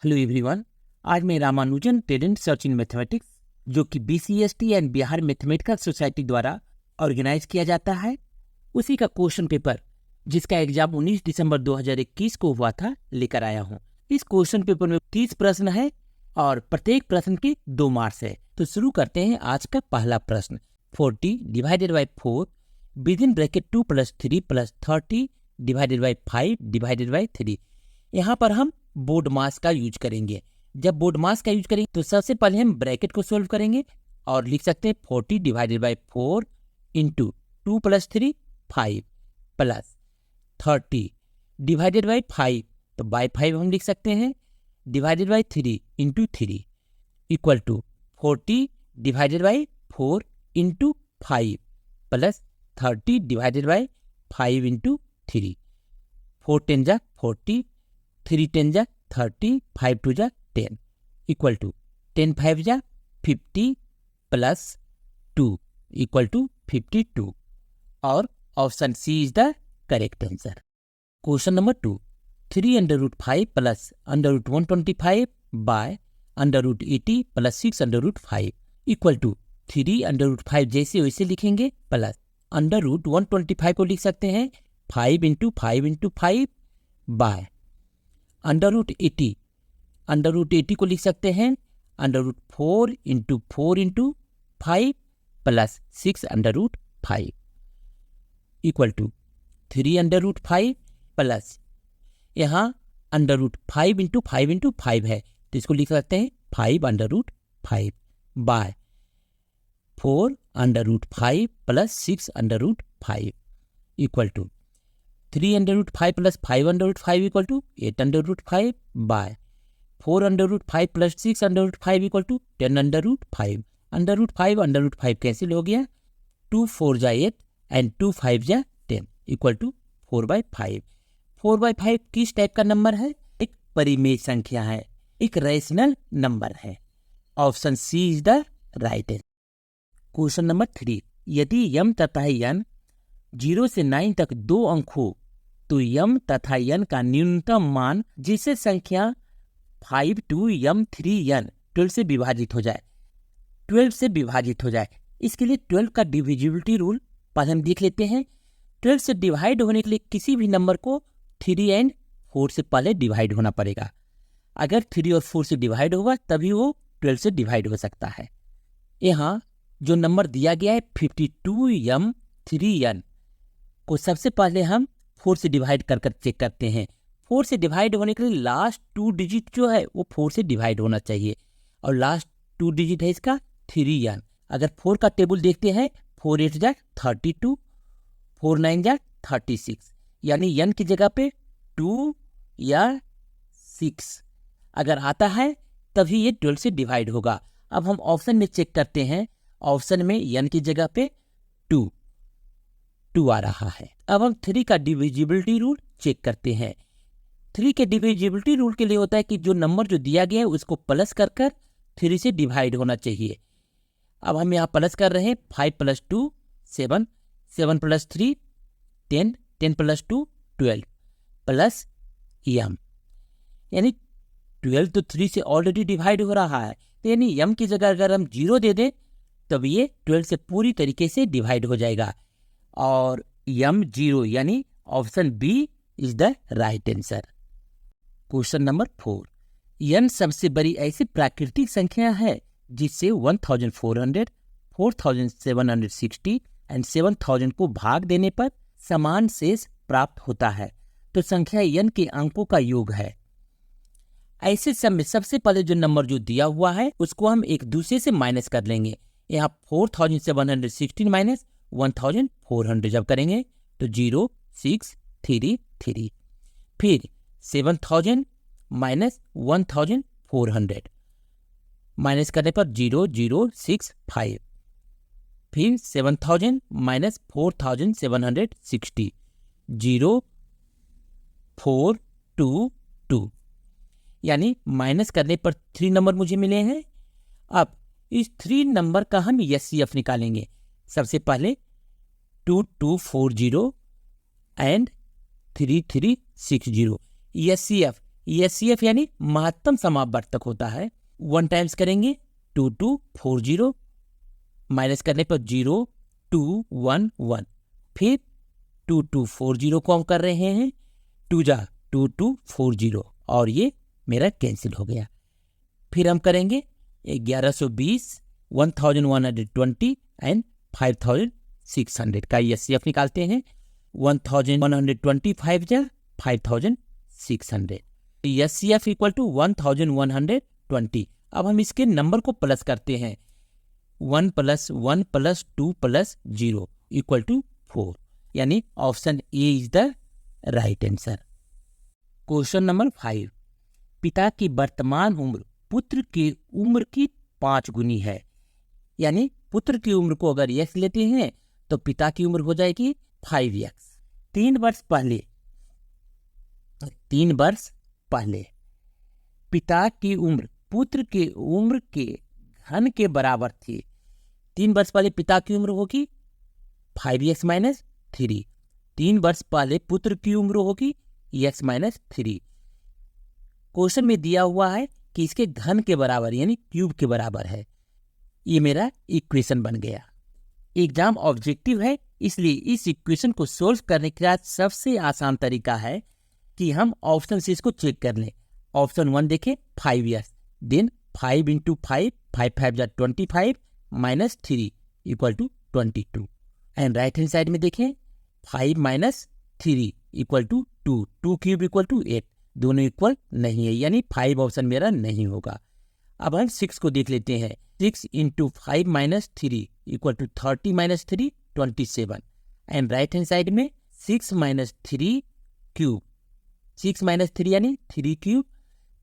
Hello everyone. आज मैं Ramanujan talent search in mathematics, जो कि BCST and Bihar mathematical society द्वारा ऑर्गेनाइज किया जाता है, उसी का क्वेश्चन पेपर जिसका एग्जाम 19 दिसंबर 2021 को हुआ था लेकर आया हूँ। इस क्वेश्चन पेपर में 30 प्रश्न है और प्रत्येक प्रश्न के 2 मार्क्स है। तो शुरू करते हैं आज का पहला प्रश्न। 40 divided by 4 with in bracket 2 + 3 + 30 divided by 5 divided by 3। यहाँ पर हम बोर्ड मास का यूज करेंगे। जब बोर्ड मास का यूज करेंगे तो सबसे पहले हम ब्रैकेट को सोल्व करेंगे और लिख सकते हैं 40 divided by 4 into 2 + 3 5 plus 30 divided by 5, तो बाई 5 हम लिख सकते हैं, divided by 3 into 3 equal to 40 divided by 4 into 5 plus 30 divided by 5 into 3। 4 10 जा 40, 3 10 जा 30, 5 2 जा 10 इक्वल टू 10 5 जा 50 प्लस 2 इक्वल टू 52 और option C is the correct answer. Question number 2, 3 √5 plus √125 by √80 plus 6 √5 equal to 3 √5 जैसे वैसे लिखेंगे प्लस √125 को लिख सकते हैं 5 इंटू 5 इंटू 5 बाय √80 को लिख सकते हैं √4 into 4 into 5 plus 6 √5 equal to 3 √5 plus यहाँ √5 इंटू 5 इंटू 5 है तो इसको लिख सकते हैं 5 √5 by 4 √5 plus 6 √5 equal to 3 √5 plus 5 √5 equal to 8 √5 by 4 √5 plus 6 √5 equal to 10 √5। √5 cancel हो गया, 2 4 जा 8 एंड 2 5 जा 10 इक्वल टू 4/5। 4/5 किस टाइप का नंबर है? एक परिमेय संख्या है, एक रैशनल नंबर है। Option C is the right answer. Question number 3, यदि m तथा n 0 से 9 तक 2 अंक हो तो m तथा n का न्यूनतम मान जिससे संख्या 5 2 m 3 n 12 से विभाजित हो जाए। इसके लिए 12 का डिविजिबिलिटी रूल पहले हम देख लेते हैं। 12 से डिवाइड होने के लिए किसी भी नंबर को 3 एंड 4 से पहले डिवाइड होना पड़ेगा। अगर 3 और 4 से डिवाइड होगा तभी वो 12 से डिवाइड हो सकता है। यहाँ जो नंबर दिया गया है 52 m 3 n को सबसे पहले हम 4 से डिवाइड कर चेक करते हैं। 4 से डिवाइड होने के लिए लास्ट 2 डिजिट जो है वो 4 से डिवाइड होना चाहिए और लास्ट 2 डिजिट है इसका 3 n। अगर 4 का टेबल देखते हैं 4 8 जा 32, 4 9 जा 36, यानी n की जगह पे 2 या 6 अगर आता है तभी ये 12 से डिवाइड होगा। अब हम ऑप्शन में चेक करते हैं, ऑप्शन में n की जगह पे 2 आ रहा है। अब हम 3 का डिविजिबिलिटी रूल चेक करते हैं। 3 के डिविजिबिलिटी रूल के लिए होता है कि जो नंबर जो दिया गया है उसको प्लस कर 3 से डिवाइड होना चाहिए। अब हम यहाँ प्लस कर रहे हैं, 5 + 2 7, 7 + 3 10, 10 + 2 12 प्लस m, यानी 12 तो 3 से ऑलरेडी डिवाइड हो रहा है, तो यानी m की जगह अगर हम 0 दे दें तब ये 12 से पूरी तरीके से डिवाइड हो जाएगा और m 0, यानी option B is the right answer. Question number 4, n सबसे बड़ी ऐसी प्राकृतिक संख्या है जिससे 1400, 4760 एंड 7000 को भाग देने पर समान शेष प्राप्त होता है, तो संख्या n के अंकों का योग है। ऐसे समय सबसे पहले जो नंबर जो दिया हुआ है उसको हम एक दूसरे से माइनस कर लेंगे। यहाँ 4716 माइनस 1400 जब करेंगे तो 0 6 3 3, फिर 7000 माइनस 1400 माइनस करने पर 0 0 6 5, फिर 7000 माइनस 4760 0 4 2 2, यानी माइनस करने पर 3 नंबर मुझे मिले हैं। अब इस 3 नंबर का हम एचसीएफ निकालेंगे। सबसे पहले 2240 एंड 3360 एचसीएफ HCF यानी महत्तम समावर्तक होता है। 1 टाइम्स करेंगे 2240, माइनस करने पर 0211, फिर 2240 को हम कर रहे हैं, 2 जा 2240 और ये मेरा कैंसिल हो गया। फिर हम करेंगे 1120, 1120 एंड 5600 का HCF निकालते हैं। 1125 जा 5600, HCF इक्वल टू 1120। अब हम इसके नंबर को प्लस करते हैं, 1 + 1 + 2 + 0 इक्वल टू 4, यानी option A is the right answer. Question number 5, पिता की वर्तमान उम्र पुत्र की उम्र की 5 गुनी है, यानी पुत्र की उम्र को अगर x लेते हैं तो पिता की उम्र हो जाएगी 5x। 3 वर्ष पहले पिता की उम्र पुत्र की उम्र के घन के बराबर थी। 3 वर्ष पहले पिता की उम्र होगी 5x - 3, 3 वर्ष पहले पुत्र की उम्र होगी x - 3। क्वेश्चन में दिया हुआ है कि इसके घन के बराबर यानी क्यूब के बराबर है। ये मेरा इक्वेशन बन गया। एग्जाम ऑब्जेक्टिव है, इसलिए इस इक्वेशन को सोल्व करने के बाद सबसे आसान तरीका है कि हम ऑप्शन से इसको चेक कर लें। ऑप्शन 1 देखें 5x, then 5 × 5, 5 × 5 = 25 - 3 equal to 22। And right hand side में देखें 5 - 3 equal to 2, 2 cube equal to 8, दोनों इक्वल नहीं है, यानी 5 ऑप्शन मेरा नहीं होगा। अब हम 6 को देख लेते हैं। 6 × 5 - 3 equal to 30 - 3 27। And right hand side में 6 - 3 क्यूब, 6 - 3 यानी 3 क्यूब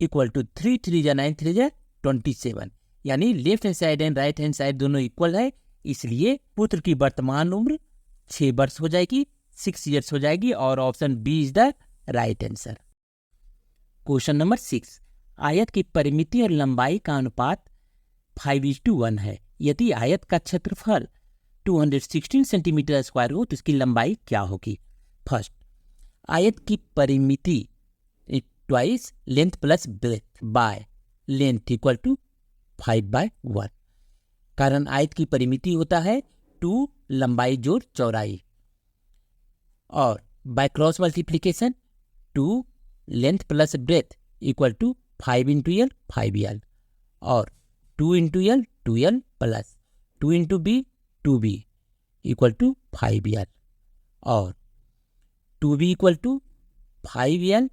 इक्वल टू 3 3 जा 9 3 जा 27, यानी left hand side and right hand side दोनों इक्वल है, इसलिए पुत्र की वर्तमान उम्र 6 वर्ष हो जाएगी, 6 ईयर्स हो जाएगी और option B is the right answer. Question number 6, आयत की परिमिति और लंबाई का अनुपात 5:1 है। यदि आयत का क्षेत्रफल 216 सेंटीमीटर स्क्वायर हो तो इसकी लंबाई क्या होगी? फर्स्ट, आयत की परिमिति twice length plus breadth by length equal to 5/1। कारण आयत की परिमिति होता है 2 लंबाई जोड़ चौड़ाई, और by cross multiplication 2 length plus breadth equal to 5 × L 5L, और 2 × L 2L plus 2 × B 2B equal to 5L, और 2B equal to 5L।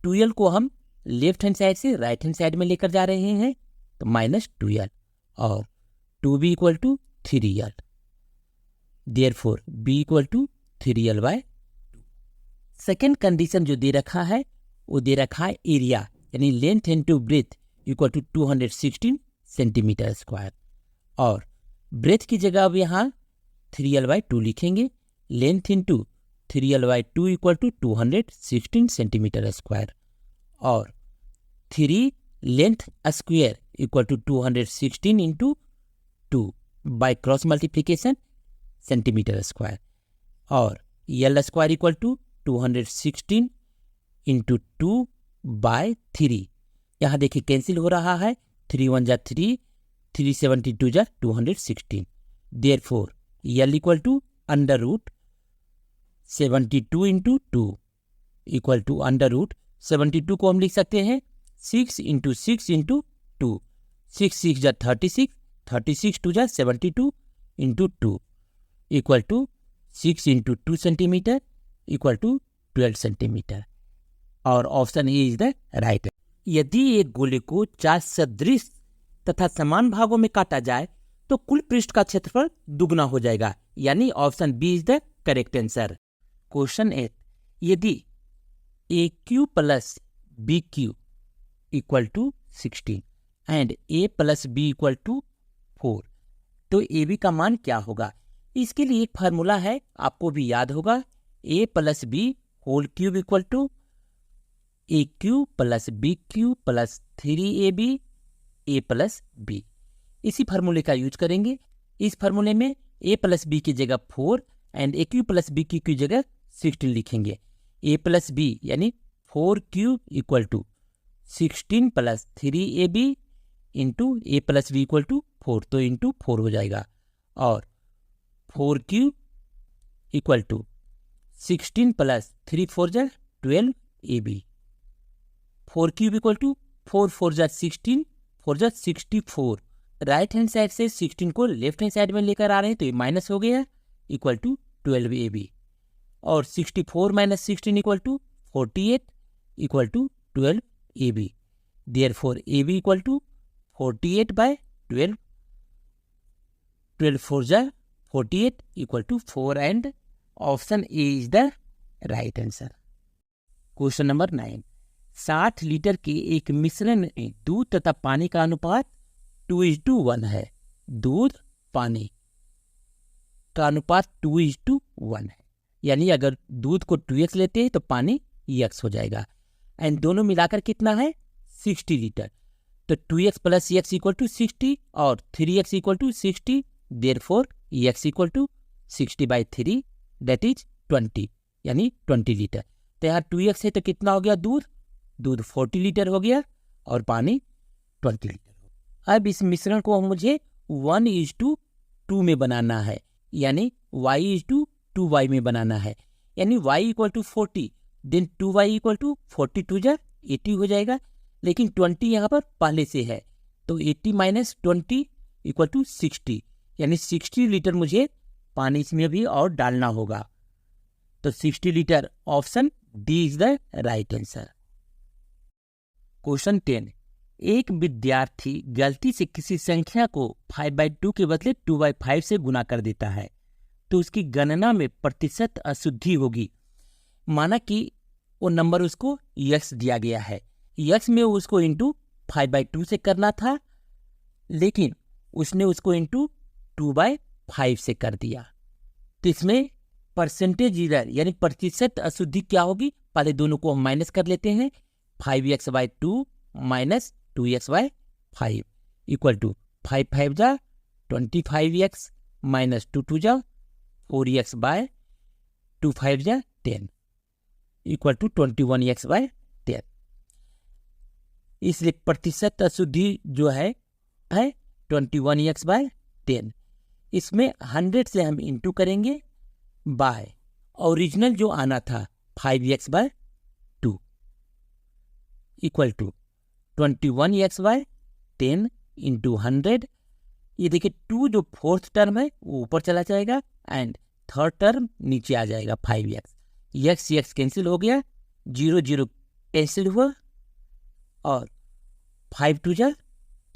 2L को हम लेफ्ट हैंड साइड से राइट हैंड साइड में लेकर जा रहे हैं तो -2L, और 2B equal to 3L, therefore B equal to 3L/2। Second condition जो दे रखा है वो दे रखा है एरिया यानी length into breadth equal to 216 centimetre square, और ब्रेथ की जगह अब यहाँ 3L/2 लिखेंगे, length into 3L/2 equal to 216 centimetre square, और 3 length square equal to 216 × 2 by cross multiplication centimetre square, और L स्क्वायर इक्वल टू 216 × 2/3। यहाँ देखिए कैंसिल हो रहा है, 3 × 1 = 3, 3 × 7 = 2 = 216, therefore L equal to √72 × 2 equal to √72 को हम लिख सकते हैं 6 × 6 × 2, 6 × 6 = 36, 36 × 2 = 72 × 2 equal to 6 × 2 centimetre equal to 12 centimetre, और option A is the right. यदि एक गोले को 4 सदृश तथा समान भागों में काटा जाए तो कुल पृष्ठ का क्षेत्रफल दुगना हो जाएगा, यानी option B is the correct answer. Question 8, यदि AQ + BQ equal to 16 and A + B equal to 4 तो AB का मान क्या होगा? इसके लिए एक फार्मूला है, आपको भी याद होगा, A + B whole cube equal to AQ + BQ + 3AB A + B। इसी फार्मूले का यूज करेंगे। इस फार्मूले में A + B की जगह 4 एंड AQ + BQ की जगह 16 लिखेंगे। A + B यानी 4 cube equal to 16 plus 3ab into a plus B equal to 4, तो इंटू 4 हो जाएगा। और 4q इक्वल टू 16 प्लस 3 4 जा 12ab। 4q इक्वल टू 4 4 जा 16, 4 जा 64। राइट हैंड साइड से 16 को लेफ्ट हैंड साइड में लेकर आ रहे हैं तो ये माइनस हो गया, इक्वल टू 12ab। और 64 minus 16 equal to 48 equal to 12ab। Therefore ab equal to 48 by 12, 12 4 जा 48 equal to 4 and option A is the right answer. Question number 9, 60 litre के एक मिश्रण में दूध तथा पानी का अनुपात 2:1 है। दूध पानी का अनुपात 2:1 है, यानी अगर दूध को 2x लेते हैं तो पानी x हो जाएगा। एंड दोनों मिलाकर कितना है 60 लीटर, तो 2x plus x equal to 60 और 3x equal to 60। Therefore x equal to 60/3 that is 20, यानी 20 लीटर। तो यहाँ 2x है तो कितना हो गया दूध 40 लीटर हो गया और पानी 20 लीटर। अब इस मिश्रण को मुझे 1:2 में बनाना है, यानी y:2y में बनाना है, यानी y equal to 40 then 2y equal to 42 जा 80 हो जाएगा। लेकिन 20 यहाँ पर पहले से है तो 80 माइनस 20 इक्वल टू 60, यानी 60 लीटर मुझे पानी इसमें भी और डालना होगा। तो 60 litre option D is the right answer. Question 10, एक विद्यार्थी गलती से किसी संख्या को 5/2 के बदले 2/5 से गुना कर देता है तो उसकी गणना में प्रतिशत अशुद्धि होगी। माना कि वो नंबर उसको x दिया गया है, x में उसको इंटू 5/2 से करना था, लेकिन उसने उसको इंटू 2/5 से कर दिया। तो इसमें परसेंटेज एरर यानी प्रतिशत अशुद्धि क्या होगी, पहले दोनों को हम माइनस कर लेते हैं। 5x/2 minus 2x/5 equal to 5 5 जा 25x माइनस 2 2 जा 4x/2 5 जा 10 इक्वल टू 21x/10। इसलिए प्रतिशत अशुद्धि जो है 21x/10। इसमें 100 से हम इंटू करेंगे बाय ओरिजिनल जो आना था 5x/2 equal to 21x/10 into 100। ये देखिए 2 जो फोर्थ टर्म है वो ऊपर चला जाएगा एंड थर्ड टर्म नीचे आ जाएगा 5x। x कैंसिल हो गया, 0 0 कैंसिल हुआ और 5 2 जा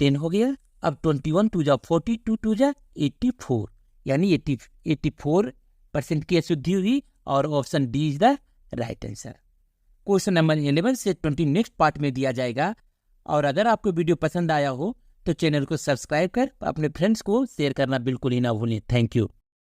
10 हो गया। अब 21 2 जा 40, 2 2 जा 84, यानी 84% की अशुद्धि हुई और option D is the right answer. Question number 11 से 20 नेक्स्ट पार्ट में दिया जाएगा। और अगर आपको वीडियो पसंद आया हो तो चैनल को सब्सक्राइब कर अपने फ्रेंड्स को शेयर करना बिल्कुल ही ना भूलें। Thank you.